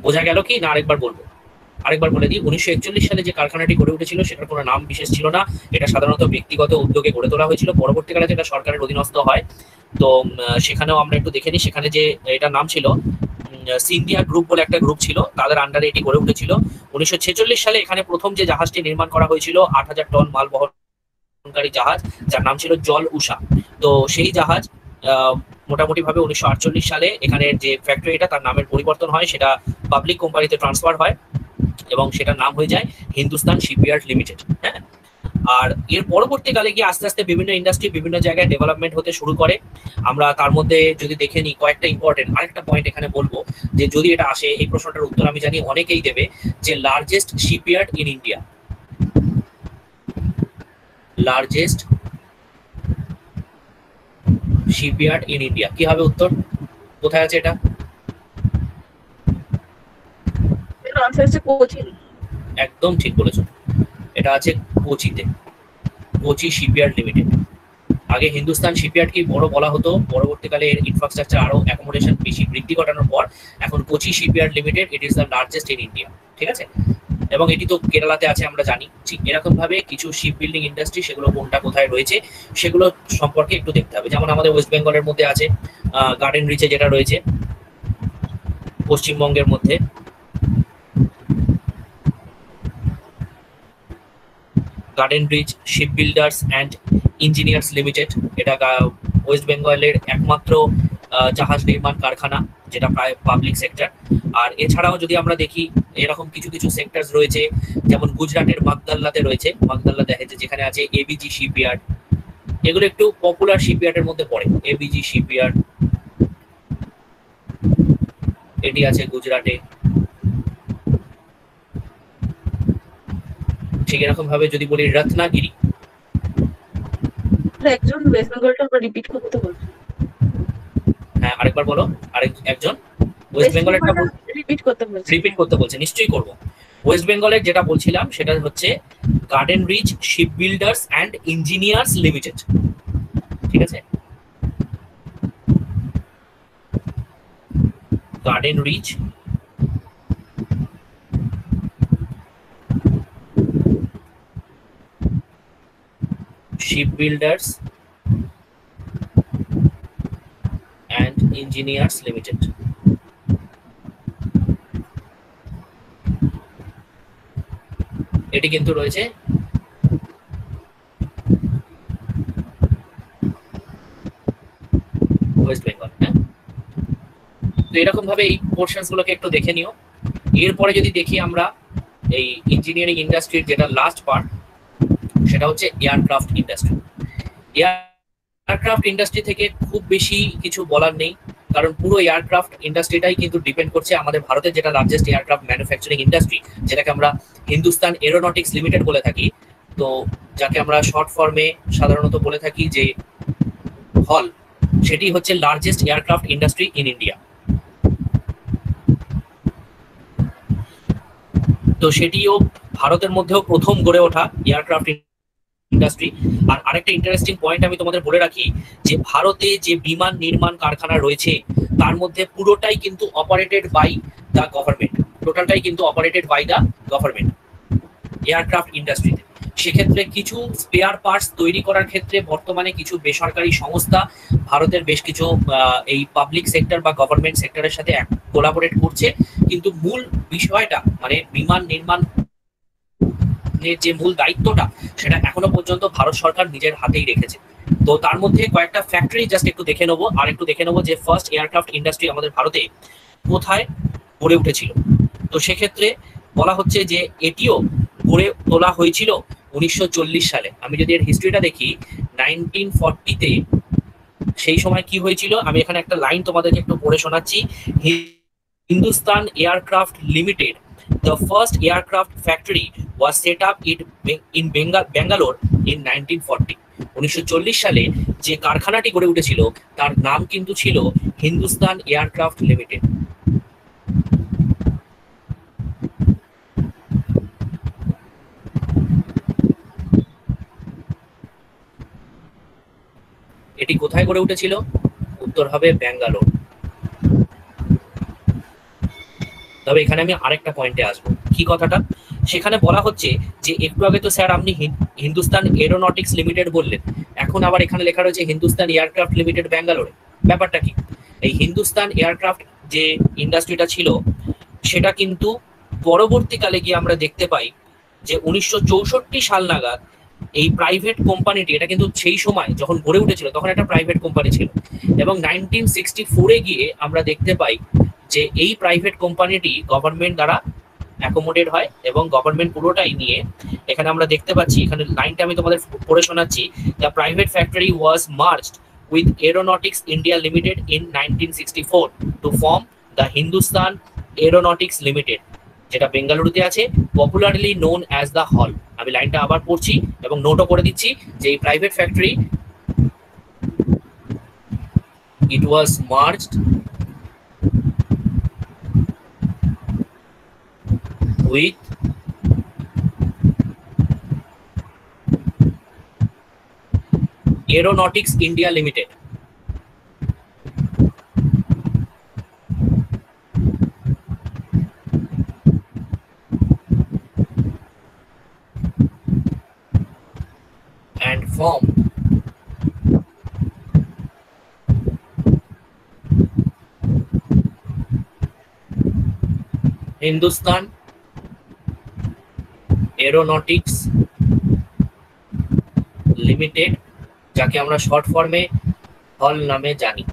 S1: বোঝা গেল কি না? আরেকবার বলবো, আরেকবার বলে দিই। 1941 সালে যে কারখানাটি গড়ে উঠেছিল সেটার কোনো নাম বিশেষ ছিল না, এটা সাধারণত ব্যক্তিগত উদ্যোগে গড়ে তোলা হয়েছিল। পরবর্তীকালে যেটা সরকারের অধীনস্থ হয়, তো সেখানেও আমরা একটু দেখে নিই। সেখানে যে এটার নাম ছিল সিন্ধিয়া গ্রুপ বলে একটা গ্রুপ ছিল, তাদের আন্ডারে এটি গড়ে উঠেছিল। 1946 সালে এখানে প্রথম যে জাহাজটি নির্মাণ করা হয়েছিল 8,000 টন মাল বহনকারী জাহাজ, যার নাম ছিল জল উষা। তো সেই জাহাজ মোটামুটি ভাবে 1948 সালে এখানের যে ফ্যাক্টরিটা তার নামের পরিবর্তন হয়, সেটা পাবলিক কোম্পানিতে ট্রান্সফার হয় এবং সেটার নাম হয়ে যায় হিন্দুস্তান শিপইয়ার্ড লিমিটেড। হ্যাঁ, আর এর পরবর্তীকালে গিয়ে আস্তে আস্তে বিভিন্ন ইন্ডাস্ট্রি বিভিন্ন জায়গায় ডেভেলপমেন্ট হতে শুরু করে। আমরা তার মধ্যে যদি দেখে নিই কয়েকটা ইম্পর্টেন্ট আরেকটা পয়েন্ট এখানে বলবো, যে যদি এটা আসে এই প্রশ্নটার উত্তর আমি জানি অনেকেই দেবে, যে largest shipyard in India. Largest shipyard in India কি হবে উত্তর? কোথায় আছে এটা? একদম ঠিক বলেছো, এটা আছে কোচিতে, কোচি শিপইয়ার্ড লিমিটেড। আগে হিন্দুস্তান শিপইয়ার্ড কি বড় বলা হতো, পরবর্তীকালে এর ইনফ্রাস্ট্রাকচার আরো অ্যাকোমোডেশন বেশি বৃদ্ধি ঘটানোর পর এখন Kochi shipyard limited it is the largest in India. ঠিক আছে, এবং এটি তো কেরালাতে আছে আমরা জানি। ঠিক এরকম ভাবে কিছু শিপ বিল্ডিং ইন্ডাস্ট্রি, সেগুলো কোনটা কোথায় রয়েছে সেগুলো সম্পর্কে একটু দেখতে হবে। যেমন আমাদের ওয়েস্ট বেঙ্গলের মধ্যে আছে গার্ডেন রিচে যেটা রয়েছে পশ্চিমবঙ্গের মধ্যে, garden bridge sheep builders and engineers limited, এটা ওয়েস্ট বেঙ্গলের একমাত্র জাহাজ নির্মাণ কারখানা যেটা প্রায় পাবলিক সেক্টর। আর এছাড়াও যদি আমরা দেখি এরকম কিছু কিছু সেক্টর রয়েছে, যেমন গুজরাটের মাগদাল্লাতে রয়েছে, মাগদাল্লা দেখা যায় যেখানে আছে এবিজি শিপইয়ার্ড। এগুলো একটু পপুলার শিপইয়ার্ডের মধ্যে পড়ে। এবিজি শিপইয়ার্ড এটি আছে গুজরাটে। ঠিক এরকম ভাবে যদি বলি রত্নাগিরি,
S2: একজন ওয়েস্ট বেঙ্গলটা রিপিট করতে বলছে।
S1: হ্যাঁ আরেকবার বলো, একজন ওয়েস্ট বেঙ্গলেরটা রিপিট করতে বলছে, নিশ্চয়ই করব। ওয়েস্ট বেঙ্গলের যেটা বলছিলাম সেটা হচ্ছে garden reach ship builders and engineers limited. ঠিক আছে, garden reach, ship builders and engineers limited. এটি কিন্তু রয়েছে ওয়েস্ট বেঙ্গল। হ্যাঁ, তো এরকম ভাবে এই পোর্শনস গুলোকে একটু দেখে নিও। এরপরে যদি দেখি আমরা এই ইঞ্জিনিয়ারিং ইন্ডাস্ট্রির যেটা লাস্ট পার্ট, সেটা হচ্ছে এয়ারক্রাফট ইন্ডাস্ট্রি। এয়ারক্রাফট ইন্ডাস্ট্রি থেকে খুব বেশি কিছু বলার নেই, কারণ পুরো এয়ারক্রাফট ইন্ডাস্ট্রিটাই কিন্তু ডিপেন্ড করছে আমাদের ভারতের যেটা লার্জেস্ট এয়ারক্রাফট ম্যানুফ্যাকচারিং ইন্ডাস্ট্রি, যেটাকে আমরা হিন্দুস্তান এরোনটিক্স লিমিটেড বলে থাকি, তো যাকে আমরা শর্ট ফর্মে সাধারণত বলে থাকি যে হল, সেটি হচ্ছে largest aircraft industry in India. তো সেটিও ভারতের মধ্যেও প্রথম গড়ে ওঠা এয়ারক্রাফট ইন্ডাস্ট্রি। আর আরেকটা ইন্টারেস্টিং পয়েন্ট আমি তোমাদের বলে রাখি, যে ভারতে যে বিমান নির্মাণ কারখানা রয়েছে তার মধ্যে পুরোটাই কিন্তু অপারেটেড বাই দ্য গভর্নমেন্ট, টোটালটাই কিন্তু operated by the government aircraft ইন্ডাস্ট্রিতে। সেক্ষেত্রে কিছু স্পেয়ার পার্টস তৈরি করার ক্ষেত্রে বর্তমানে কিছু বেসরকারি সংস্থা ভারতের বেশ কিছু এই পাবলিক সেক্টর বা গভর্নমেন্ট সেক্টরের সাথে কোলাবোরেট করছে, কিন্তু মূল বিষয়টা মানে বিমান নির্মাণ যে মূল দায়িত্বটা সেটা এখনো পর্যন্ত ভারত সরকার নিজের হাতেই রেখেছে। তো তার মধ্যে কয়েকটা ফ্যাক্টরি জাস্ট একটু দেখে নেবো, আর একটু দেখে নেবো যে ফার্স্ট এয়ারক্রাফট ইন্ডাস্ট্রি আমাদের ভারতে কোথায় গড়ে উঠেছিল। তো সেক্ষেত্রে বলা হচ্ছে যে এটিও গড়ে তোলা হয়েছিল 1940 সালে। আমি যদি এর হিস্ট্রিটা দেখি, 1940-তে সেই সময় কি হয়েছিল, আমি এখানে একটা লাইন তোমাদেরকে একটু পড়ে শোনাচ্ছি। Hindustan aircraft limited, the first aircraft factory was set up in Bangalore in 1940। 1940 সালে যে কারখানাটি গড়ে উঠেছিল তার নাম কিন্তু ছিল হিন্দুস্তান এয়ারক্রাফট লিমিটেড। এটি কোথায় গড়ে উঠেছিল? উত্তর হবে ব্যাঙ্গালোর। তবে এখানে আমি আরেকটা পয়েন্টে আসবো, কি কথাটা, সেখানে বলা হচ্ছে যে একটু আগে তো স্যার আপনি হিন্দুস্তান এরোনটিক্স লিমিটেড বললেন, এখন আবার এখানে লেখা রয়েছে হিন্দুস্তান এয়ারক্রাফট লিমিটেড ব্যাঙ্গালোরে। ব্যাপারটা কি? এই হিন্দুস্তান এয়ারক্রাফট যে ইন্ডাস্ট্রিটা ছিল সেটা কিন্তু পরবর্তীকালে গিয়ে আমরা দেখতে পাই যে 1964 সাল নাগাদ এই প্রাইভেট কোম্পানিটি, এটা কিন্তু সেই সময় যখন গড়ে উঠেছিল তখন একটা প্রাইভেট কোম্পানি ছিল, এবং 1964-এ গিয়ে আমরা দেখতে পাই যে এই প্রাইভেট কোম্পানিটি গভর্নমেন্ট দ্বারা অ্যাকোমোডেট হয়, এবং গভর্নমেন্ট পুরোটাই নিয়ে এখানে আমরা দেখতে পাচ্ছি, এখানে লাইনটা আমি তোমাদের পড়ে শোনাচ্ছি, the private factory was merged with aeronautics India limited in 1964 to form the Hindustan aeronautics limited, যেটা বেঙ্গালুরুতে আছে, popularly known as the hall. আমি লাইনটা আবার পড়ছি এবং নোটও করে দিচ্ছি যে এই private factory, it was merged with Aeronautics India Limited, and form Hindustan aeronautics limited, যাকে আমরা শর্ট ফর্মে হল নামে জানি।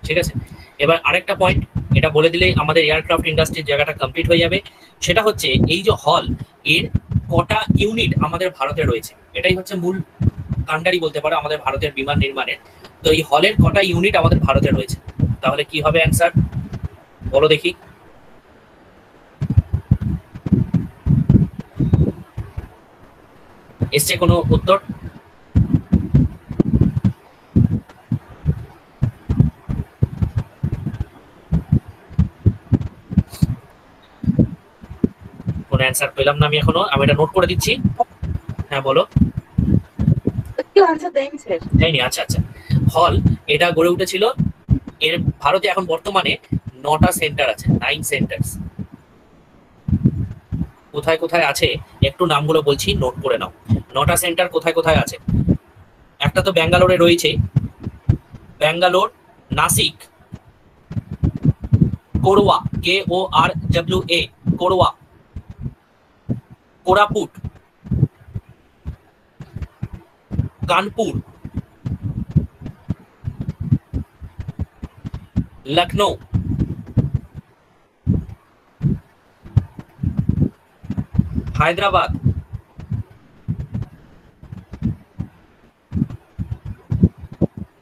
S1: ঠিক আছে, এবার আরেকটা পয়েন্ট, এটা বলে দিলেই আমাদের এয়ারক্রাফট ইন্ডাস্ট্রির জায়গাটা কমপ্লিট হয়ে যাবে। সেটা হচ্ছে এই যে হল, এর কটা ইউনিট আমাদের ভারতে রয়েছে, এটাই হচ্ছে মূল কাণ্ডারি বলতে পারো আমাদের ভারতের বিমান নির্মাণের। তো এই হলের কটা ইউনিট আমাদের ভারতে রয়েছে, তাহলে কি হবে অ্যান্সার বলো দেখি। এসছে কোনো উত্তর? কোনো অ্যান্সার পেলাম না আমি এখনো, আমি এটা নোট করে দিচ্ছি। হ্যাঁ বলো।
S2: আনসার দেয়নি স্যার।
S1: দেয়নি? আচ্ছা আচ্ছা। হল এটা গড়ে উঠেছিল এর ভারতে এখন বর্তমানে 9টা সেন্টার আছে, 9 সেন্টার্স। কোথায় কোথায় আছে একটু নামগুলো বলছি, নোট করে নাও। 9টা সেন্টার কোথায় কোথায় আছে? একটা তো ব্যাঙ্গালোরে রয়েছে, ব্যাঙ্গালোর, নাসিক, কোরওয়া, KORWA, কোরওয়া, কোরাপুট, কানপুর, লখনৌ, হায়দ্রাবাদ,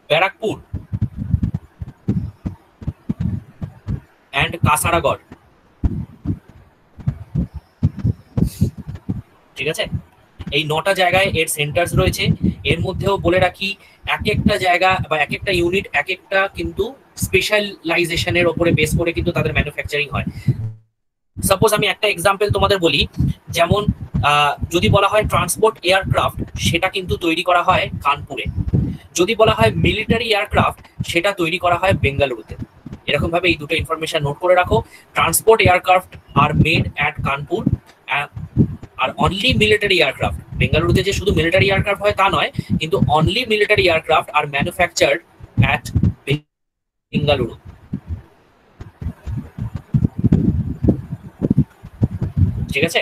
S1: ব্যারাকপুর অ্যান্ড কাসারাগড়। ঠিক আছে, এই 9টা জায়গায় এর সেন্টার্স রয়েছে। এর মধ্যেও বলে রাখি, এক একটা জায়গা বা এক একটা ইউনিট এক একটা কিন্তু স্পেশালাইজেশনের উপরে বেস করে কিন্তু তাদের ম্যানুফ্যাকচারিং হয়। সাপোজ আমি একটা এক্সাম্পল তোমাদের বলি, যেমন যদি বলা হয় ট্রান্সপোর্ট এয়ারক্রাফট, সেটা কিন্তু তৈরি করা হয় কানপুরে। যদি বলা হয় মিলিটারি এয়ারক্রাফট, সেটা তৈরি করা হয় বেঙ্গালুরুতে। এরকম ভাবে এই দুটো ইনফরমেশন নোট করে রাখো। Transport aircraft are made at Kanpur, আর অনলি মিলিটারি এয়ারক্রাফট, বেঙ্গালুরুতে যে শুধু মিলিটারি এয়ারক্রাফট হয় তা নয়, কিন্তু only military aircraft are manufactured at Bengaluru. ঠিক আছে,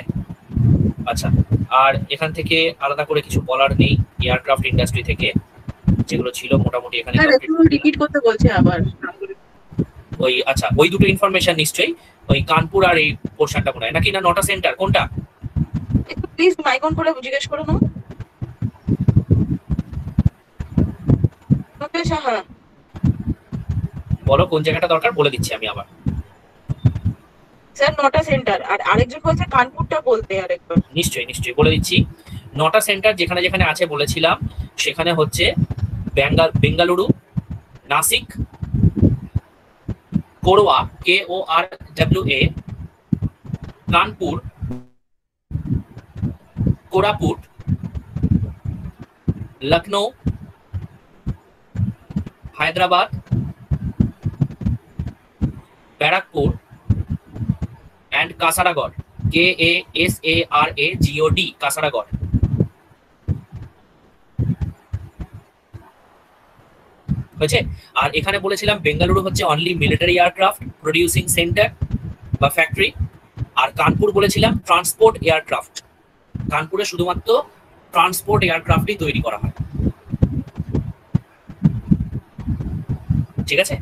S1: আচ্ছা। আর এখান থেকে আলাদা করে কিছু বলার নেই, এয়ারক্রাফট ইন্ডাস্ট্রি থেকে যেগুলো ছিল মোটামুটি এখানে
S2: রিপিট করতে বলছে আবার।
S1: ওই আচ্ছা, ওই দুটো ইনফরমেশন নিশ্চয়ই ওই কানপুর আর এই পোর্শনটা মনে হয় নাকি, না 9টা সেন্টার কোনটা?
S2: একটু প্লিজ মাইক অন করে জিজ্ঞেস করো না। হ্যাঁ,
S1: বলো কোন জায়গাটা দরকার, বলে দিচ্ছি আমি আবার।
S2: স্যার 9টা সেন্টার, আর আরেকজন বলছে কানপুরটা বলতে আরেকবার।
S1: নিশ্চয়ই নিশ্চয়ই বলে দিচ্ছি। 9টা সেন্টার যেখানে যেখানে আছে বলেছিলাম, সেখানে হচ্ছে Bengaluru, Nasik, Korwa, KORWA, Kanpur, Koraput, Lucknow, Hyderabad, Barrackpore and Kasaragod, KASARAGOD, Kasaragod. হয়েছে। আর এখানে বলেছিলাম বেঙ্গালুরু হচ্ছে only military aircraft producing centre বা ফ্যাক্টরি, আর কানপুর বলেছিলাম ট্রান্সপোর্ট এয়ারক্রাফট। কানপুরে শুধুমাত্র ট্রান্সপোর্ট এয়ারক্রাফটই তৈরি করা হয়। ঠিক আছে,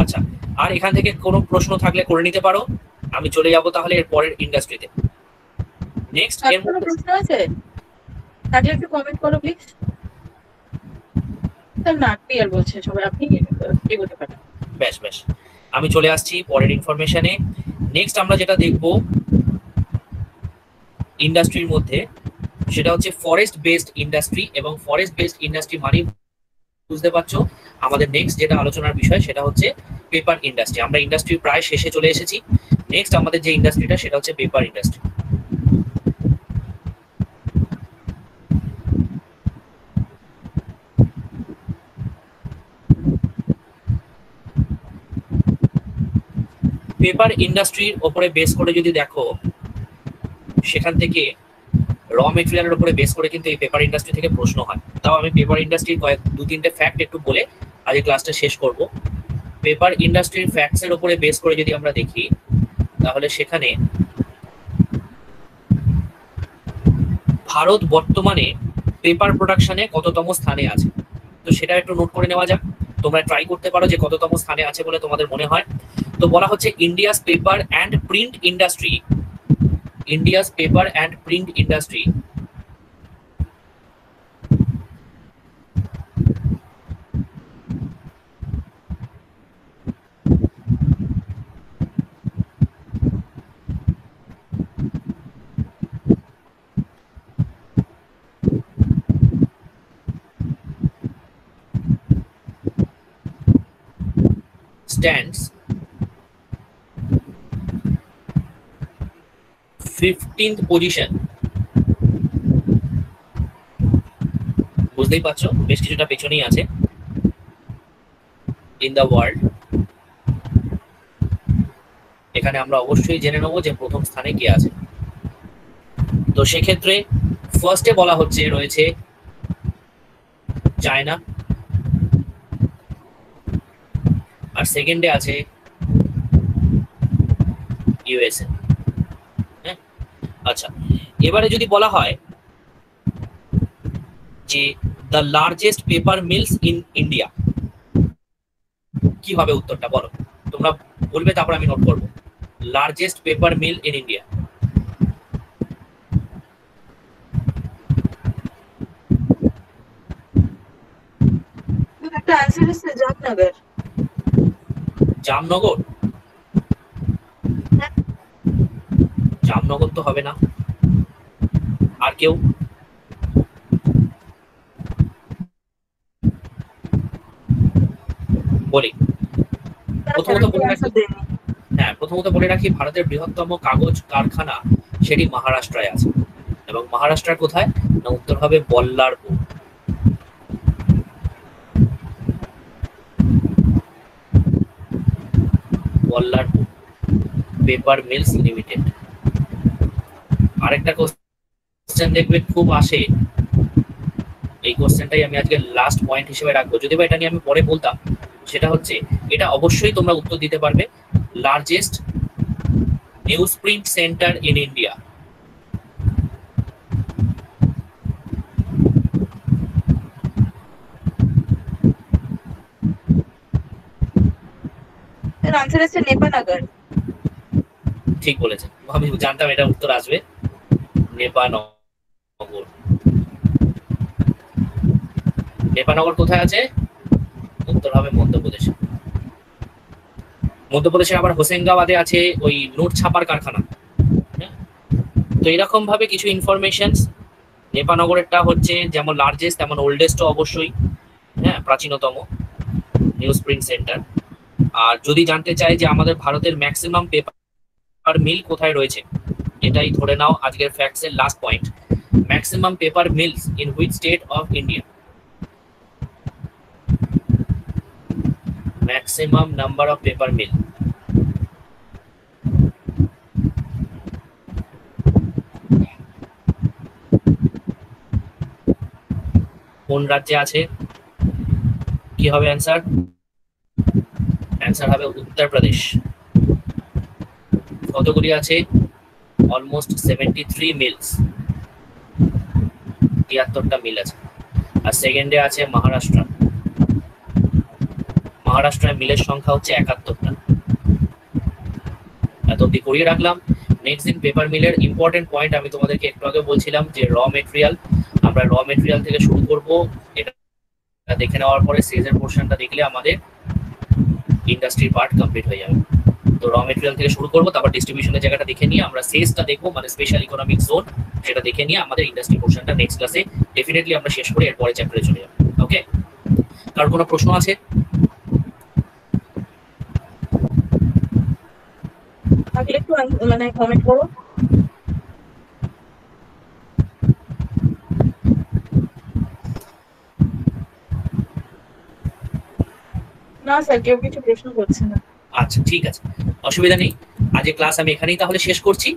S1: আচ্ছা। আর এখান থেকে কোনো প্রশ্ন থাকলে করে নিতে পারো, আমি চলে যাব তাহলে এর পরের ইন্ডাস্ট্রিতে। নেক্সট এর
S2: কোনো প্রশ্ন আছে থাকলে একটু কমেন্ট করো প্লিজ। স্যার না, ক্লিয়ার বলছে সবাই, আপনি এগোতে পারেন।
S1: বেশ বেশ, আমি চলে আসছি পরের ইনফরমেশনে। নেক্সট আমরা যেটা দেখব ইন্ডাস্ট্রির মধ্যে, সেটা হচ্ছে ফরেস্ট বেসড ইন্ডাস্ট্রি। এবং ফরেস্ট বেসড ইন্ডাস্ট্রি মানে বুঝতে পারছো, আমাদের নেক্সট যেটা আলোচনার বিষয় সেটা হচ্ছে পেপার ইন্ডাস্ট্রি। আমরা ইন্ডাস্ট্রি প্রায় শেষে চলে এসেছি। নেক্সট আমাদের যে ইন্ডাস্ট্রিটা সেটা হচ্ছে পেপার ইন্ডাস্ট্রি। পেপার ইন্ডাস্ট্রির ওপরে বেস করে যদি দেখো, সেখান থেকে র মেটেরিয়ালের উপরে বেস করে কিন্তু এই পেপার ইন্ডাস্ট্রি থেকে প্রশ্ন হয়। তাও আমি পেপার ইন্ডাস্ট্রির দু তিনটে ফ্যাক্ট একটু বলে আজকে ক্লাসটা শেষ করব। পেপার ইন্ডাস্ট্রির ফ্যাক্টস এর উপরে বেস করে যদি আমরা দেখি, তাহলে সেখানে ভারত বর্তমানে পেপার প্রোডাকশনে কততম স্থানে আছে, তো সেটা একটু নোট করে নেওয়া যাক। তোমরা ট্রাই করতে পারো যে কততম স্থানে আছে বলে তোমাদের মনে হয়। তো বলা হচ্ছে India's paper and print industry, India's paper and print industry stands 15th position. বুঝতেই পারছো বেশ কিছুটা পেছনেই আছে। In the world. এখানে আমরা অবশ্যই জেনে নেবো যে প্রথম স্থানে কে আছে। তো সেক্ষেত্রে ফার্স্টে বলা হচ্ছে রয়েছে চায়না, আর সেকেন্ডে আছে ইউএসএ। হ্যাঁ, আচ্ছা, এবারে যদি বলা হয় যে the largest paper mills in India, কি হবে উত্তরটা বলো? তোমরা বলবে, তারপর আমি নোট করবো। Largest paper mill in India.
S2: একটা অ্যান্সার আছে জামনগর।
S1: জামনগর? জামনগর তো হবে না। আর কেউ? বলি, প্রথমত বলে রাখি, হ্যাঁ, প্রথমত বলে রাখি ভারতের বৃহত্তম কাগজ কারখানা সেটি মহারাষ্ট্রায় আছে। এবং মহারাষ্ট্রের কোথায়? না, উত্তর হবে বল্লারপুর। বল্লারপুর পেপার মিলস লিমিটেড। আরেকটা কোশ্চেন দেখবে খুব আসে, এই কোশ্চেনটাই আমি আজকে লাস্ট পয়েন্ট হিসেবে রাখবো, যদি বা এটা নিয়ে আমি পরে বলতাম। সেটা হচ্ছে, এটা অবশ্যই তোমরা উত্তর দিতে পারবে, largest news print centre in India.
S2: এর আনসার আছে নেপানগর।
S1: ঠিক বলেছেন, আমি জানতাম এটা উত্তর আসবে, নেপানগর। নেপানগর কোথায় আছে? উত্তর হবে মধ্যপ্রদেশে। মধ্যপ্রদেশের আবার হোসেঙ্গাবাদে আছে ওই নোট ছাপার কারখানা। তো এরকম ভাবে কিছু ইনফরমেশন। নেপানগরেরটা হচ্ছে যেমন লার্জেস্ট তেমন ওল্ডেস্ট অবশ্যই, হ্যাঁ, প্রাচীনতম নিউজ প্রিন্ট সেন্টার। আর যদি জানতে চাই যে আমাদের ভারতের ম্যাক্সিমাম পেপার মিল কোথায় রয়েছে, এটাই ধরে নাও আজকের ফ্যাক্টস এর last point. Maximum paper mills in which state of India? Maximum number of paper mill. কোন রাজ্যে আছে? কি হবে অ্যান্সার? অ্যান্সার হবে উত্তরপ্রদেশ। কতগুলি আছে? অলমোস্ট 73 মিলস, 73টা মিল আছে। আর সেকেন্ডে আছে মহারাষ্ট্র। মহারাষ্ট্রের মিলের সংখ্যা হচ্ছে 71টা। এত অব্দি করিয়ে রাখলাম। নেক্সট দিন পেপার মিলের ইম্পর্টেন্ট পয়েন্ট আমি তোমাদেরকে একটু আগে বলছিলাম যে র মেটেরিয়াল। আমরা র মেটেরিয়াল থেকে শুরু করব। এটা দেখে নেওয়ার পরে সেজের পোর্শনটা দেখলে আমাদের ইন্ডাস্ট্রির পার্ট কমপ্লিট হয়ে যাবে। তো র মেটেরিয়াল থেকে শুরু করবো, তারপর ডিস্ট্রিবিউশনের জায়গাটা দেখে নিয়ে আমরা সেজটা দেখবো, মানে স্পেশাল ইকোনমিক জোন, সেটা দেখে নিয়ে আমাদের ইন্ডাস্ট্রি পোর্শনটা নেক্সট ক্লাসে ডেফিনেটলি আমরা শেষ করে এরপরে চ্যাপ্টারে চলে যাবো। ওকে, কার কোনো প্রশ্ন আছে?
S2: থাকলে একটু মানে কমেন্ট করো। না স্যার, কেউ কিছু প্রশ্ন করছে না।
S1: আচ্ছা, ঠিক আছে, অসুবিধা নেই। আজকে ক্লাস আমি এখানেই তাহলে শেষ করছি।